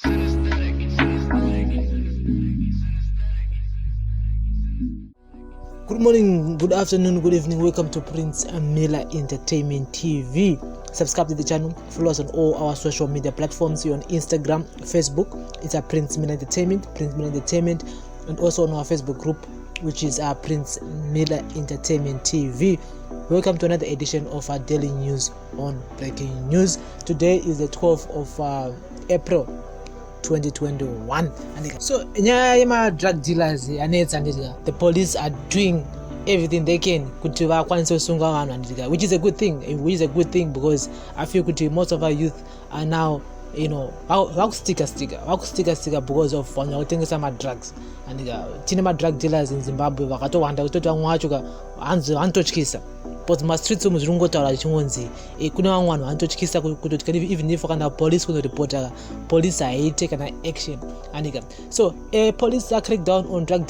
Good morning, good afternoon, good evening. Welcome to Prince Miller Entertainment TV. Subscribe to the channel. Follow us on all our social media platforms. You're on Instagram, Facebook. It's Prince Miller Entertainment, and also on our Facebook group, which is Prince Miller Entertainment TV. Welcome to another edition of our daily news on breaking news. Today is the 12th of April 2021. So drug dealers the police are doing everything they can kuti vakwanise kusunga vanhu, which is a good thing because I feel kuti most of our youth are now vakustika because of vanhu vakutengesa madrugs. Tine madrug dealers in Zimbabwe vakatowanda kutoti vamwe vacho vanototyisa but mastreets umu zviri kungotaura zvichingonzi kune vamwe vanhu vanototyisa kutoti even if kana police kunoripota police haiite kana action. So police are cracked down on drug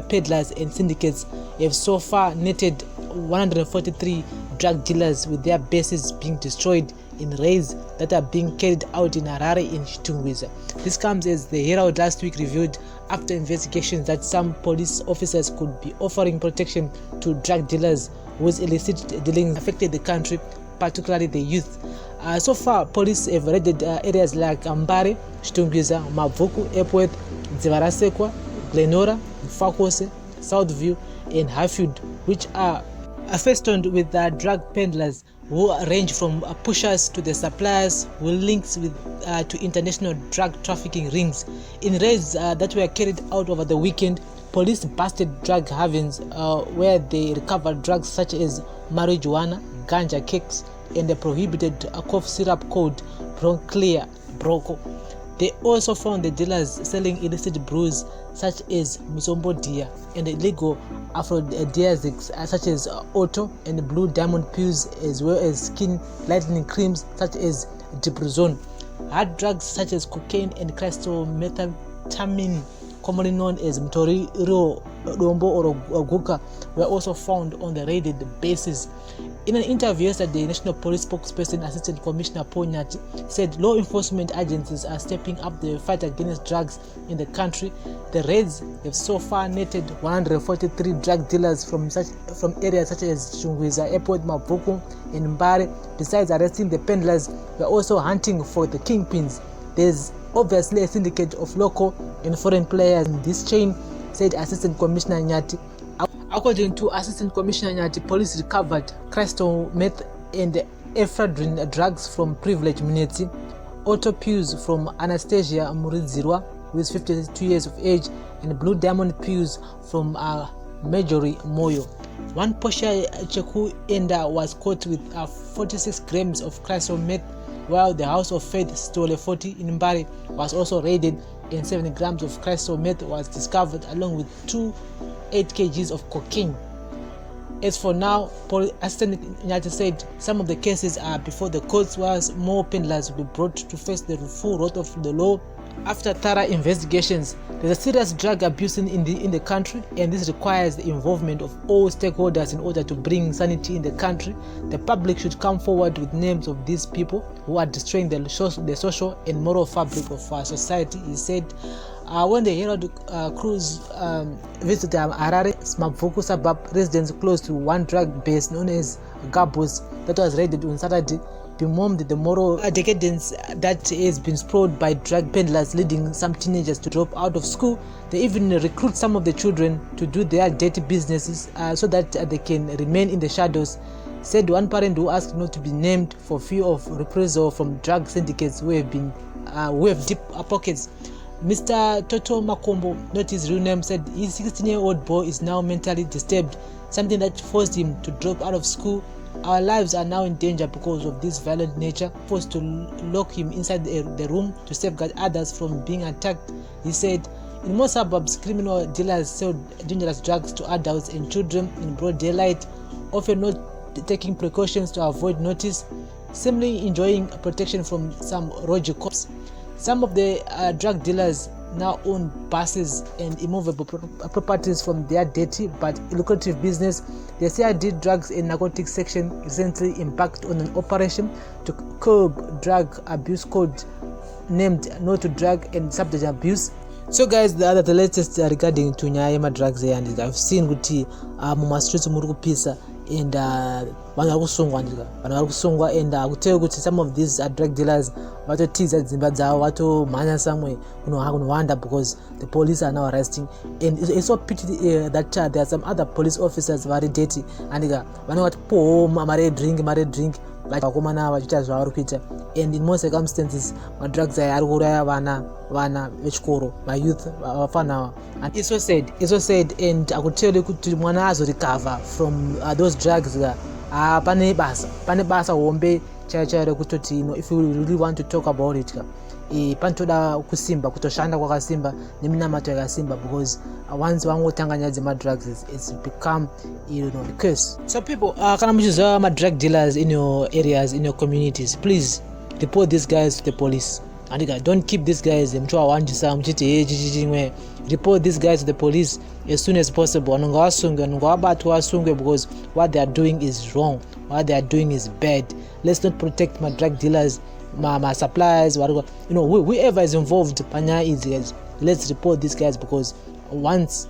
peddlers and syndicates have so far netted 143 drug dealers with their bases being destroyed in raids that are being carried out in Harare and Chitungwiza. This comes as the Herald last week revealed after investigations that some police officers could be offering protection to drug dealers whose illicit dealings affected the country, particularly the youth. So far, police have raided areas like Mbare, Chitungwiza, Mabvuku, Epworth, Dzivarasekwa, Glenora, Mfakose, Southview, and Highfield, which are festooned with drug peddlers who range from pushers to the suppliers with links to international drug trafficking rings. In raids that were carried out over the weekend, police busted drug havens where they recovered drugs such as marijuana, ganja cakes, and the prohibited cough syrup called Broco. They also found the dealers selling illicit brews such as Musombo Dia and illegal aphrodisiacs such as Otto and Blue Diamond pills, as well as skin lightening creams such as Diprozone. Hard drugs such as cocaine and crystal methamphetamine, commonly known as Mtoriro, Dombo or Guka, were also found on the raided bases. In an interview yesterday, National Police spokesperson Assistant Commissioner Paul Nyati said law enforcement agencies are stepping up the fight against drugs in the country. The raids have so far netted 143 drug dealers from areas such as Chitungwiza, Airport, Mabvuku, and Mbare. Besides arresting the peddlers, we are also hunting for the kingpins. There's obviously a syndicate of local and foreign players in this chain, said Assistant Commissioner Nyati. According to Assistant Commissioner Nyati, police recovered crystal meth and ephedrine drugs from Privilege Munetsi, auto pills from Anastasia Muridzirwa, who is 52 years of age, and Blue Diamond pills from Marjorie Moyo. One Porsche Cheku Enda was caught with 46 grams of crystal meth, while the House of Faith Stole 40 in Mbari was also raided and 7 grams of crystal meth was discovered along with 8 kgs of cocaine. As for now, Assistant Nyati said some of the cases are before the courts, whilst more peddlers will be brought to face the full wrath of the law. After thorough investigations, there's a serious drug abuse in the country, and this requires the involvement of all stakeholders in order to bring sanity in the country. The public should come forward with names of these people who are destroying the social and moral fabric of our society, he said. When the Herald cruise visited Harare, Mabvuku suburb, residents close to one drug base known as Gabos that was raided on Saturday bemoaned the moral decadence that has been sprawled by drug peddlers, leading some teenagers to drop out of school. They even recruit some of the children to do their dirty businesses so that they can remain in the shadows, said one parent who asked not to be named for fear of reprisal from drug syndicates who have deep pockets. Mr. Toto Makombo, not his real name, said his 16-year-old boy is now mentally disturbed, something that forced him to drop out of school. Our lives are now in danger because of this violent nature, forced to lock him inside the room to safeguard others from being attacked, he said. In most suburbs, criminal dealers sell dangerous drugs to adults and children in broad daylight, often not taking precautions to avoid notice, seemingly enjoying protection from some rogue cops. Some of the drug dealers now own buses and immovable properties from their dirty but lucrative business. The CID Drugs and Narcotics section recently embarked on an operation to curb drug abuse called named No to Drug and Substance Abuse. So guys, the latest regarding to nyaya yema-drugs here, and I've seen kuti muma-streets muri kupisa and vanhu vari kusungwa and kuteva kuti some of these drug dealers vatotiza dzimba dzavo vatomhanya somewhere kunowanda because the police are now arresting. And it's so pity that there are some other police officers vari dirty and vanenge vatipowo mare drink vakomana vachiita zvavari kuita, and in most circumstances madrugs aya ari kuuraya vana vechikoro, mayouth vafana. And it's so sad and akuteli kuti mwana azorecover from those drugs pane basa hombe chaiyo rekutoti if you really want to talk about it panotoda kusimba, kutoshanda kwakasimba neminamato yakasimba, because once wangotanga nyaya dzema-drugs it's become a curse. So people, kana muchiziva ma-drug dealers in your areas, in your communities, please report these guys to the police. And don't keep these guys muchiwawandisa muchiti chichimwe. Report these guys to the police as soon as possible. Vanongovabatwa vasungwe, because what they are doing is wrong, what they are doing is bad. Let's not protect my drug dealers, my suppliers, whoever is involved panyaya idzi guys. Let's report these guys, because once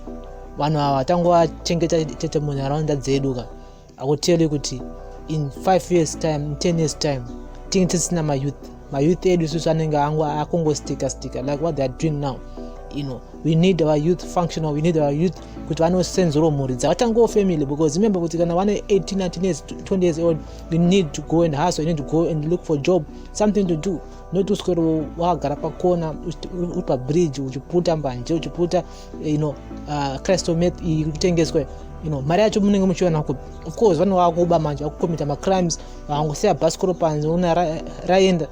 vanhu ava tangowachengeta tete munharaunda dzedu I will tell you kuti in 5 years time, in 10 years time, tinge tisina mayouth edu isusu anenge akungostika like what they are doing now. We need our youth functional, we need our youth kuti vanosenzero mhuri dzavatangawo family, because remember kuti kana vane 18, 19 years, 20 years old, you need to go and hustle, you need to go and look for job, something to do, not uswero wakagara pakona uri pabridge uchiputa mbanje, uchiputa crystal meth ikutengeswe. Mari yacho munenge muchiona kupi. Of course vanhu vakuba manje vakukomita macrimes, vangosiya bhasikoro panze una raenda,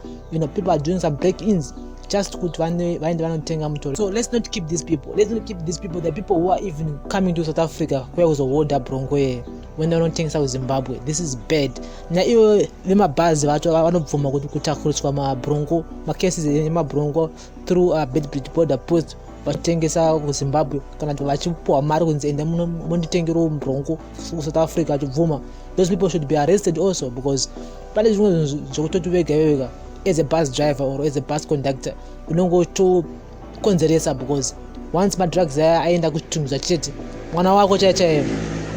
people are doing some break-ins just kuti vaende vanotenga mutori. So let's not keep these people, the people who are even coming to South Africa kuya kuzoholda bronco here when they don't think Zimbabwe. This is bad. Na iwo vemabhazi vacho vanobvuma kuti kutakuriswa mabronco, macases emabronco through Bedford border post vachitengesa kuZimbabwe, kana kuti vachipuwa mari kunzi ende monditengerawo bronco kuSouth Africa vachibvuma. Those people should be arrested also, because pane zvimwe zvokutoti vega as a bus driver or as a bus conductor unongotokonzeresa, because once madrugs aya aenda kuchitunhu chete, mwana wako chaiyo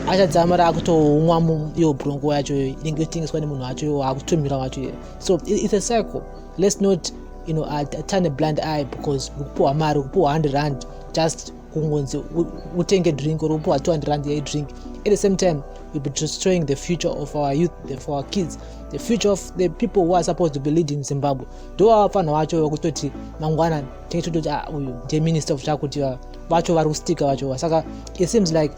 achadzamara akutomwa iyo bronco yacho inenge itengeswa nemunhu wacho akutumira wacho. So it's a cycle. Let's not turn a blind eye, because ukupuwa mari, ukupuwa 100 rand just kungonzi utenge drink, or ukupuwa 200 rand ya drink. At the same time, we'll be destroying the future of our youth, for our kids, the future of the people who are supposed to be leading Zimbabwe. Do avafana vacho vakutoti mangwana tingetoti uyu ndiye minister of chakuti vacho vari kustika vacho. Saka it seems like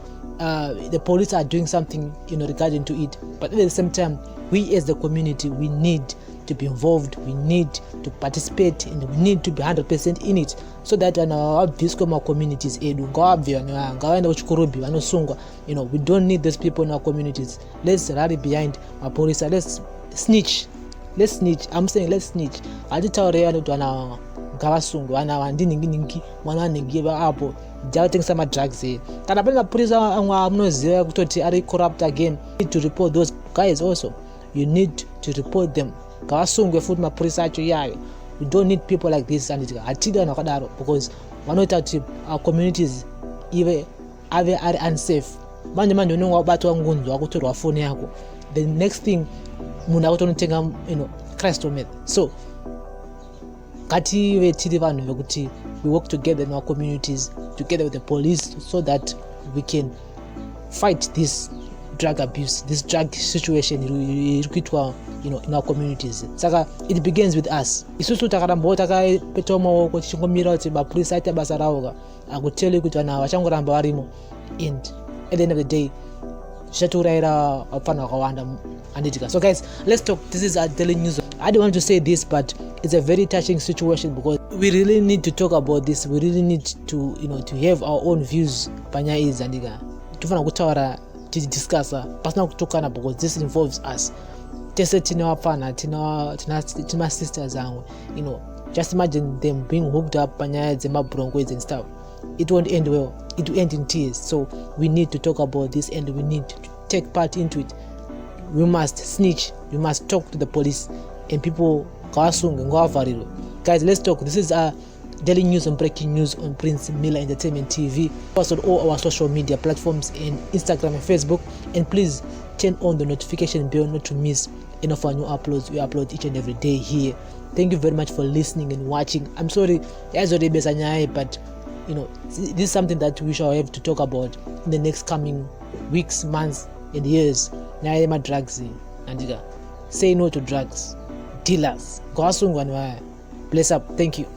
the police are doing something regarding to it, but at the same time, we as the community, we need to be involved, we need to participate, and we need to be 100% in it, so that vabviswe ma-communities edu ngavabve ngavaenda kuchikurubi vanosungwa. We don't need these people in our communities. Let's rally behind mapolisa. Let's snitch. I'm saying let's snitch. Hatitaurei kuti vana ngavasungwe, vana vandiningi mwana anenge apo dzavotengesa madrugs here. Kana pane mapurisa amwe amunoziva kutoti ari corrupt again, you need to report those guys also. You need to report them. Ngavasungwe futi mapurisa acho iyayo. We don't need people like this, and hatidi vanhu vakadaro, because vanoita kuti our communities ave ari unsafe. Manje unenge wabatwa ngunzi wakutorwa foni yako, the next thing munhu akutonotenga crystal meth. So ngative tiri vanhu vekuti we work together in our communities, together with the police, so that we can fight this drug abuse, this drug situation iri kuitwa in our communities. Saka it begins with us. Isusu takaramba takapeta maoko tichingomira kuti mapurisa aite basa ravo, akuteli kuti vanhu vachangoramba varimo, and at the end of the day zvichatourayira vapfana vakawanda handitika. So guys, let's talk. This is our daily news. I don't want to say this, but it's a very touching situation, because we really need to talk about this. We really need to to have our own views panyaya idzi handika tofana kutaura tichidiscussa pasina kutokana, because this involves us. Tese tine vapfana, tina sisters amwe, just imagine them being hooked up panyaya dzemabronco and stuff. It won't end well. It will end in tears. So we need to talk about this, and we need to take part into it. We must snitch. We must talk to the police, and people ngavasunge ngavavarirwe. Guys, let's talk. This is daily news and breaking news on Prince Miller Entertainment TV. Post on all our social media platforms in Instagram and Facebook, and please turn on the notification bell not to miss any of our new uploads. We upload each and every day here. Thank you very much for listening and watching. I'm sorry, but you know, this is something that we shall have to talk about in the next coming weeks, months, and years. Drugs, and say no to drugs dealers. Bless up. Thank you.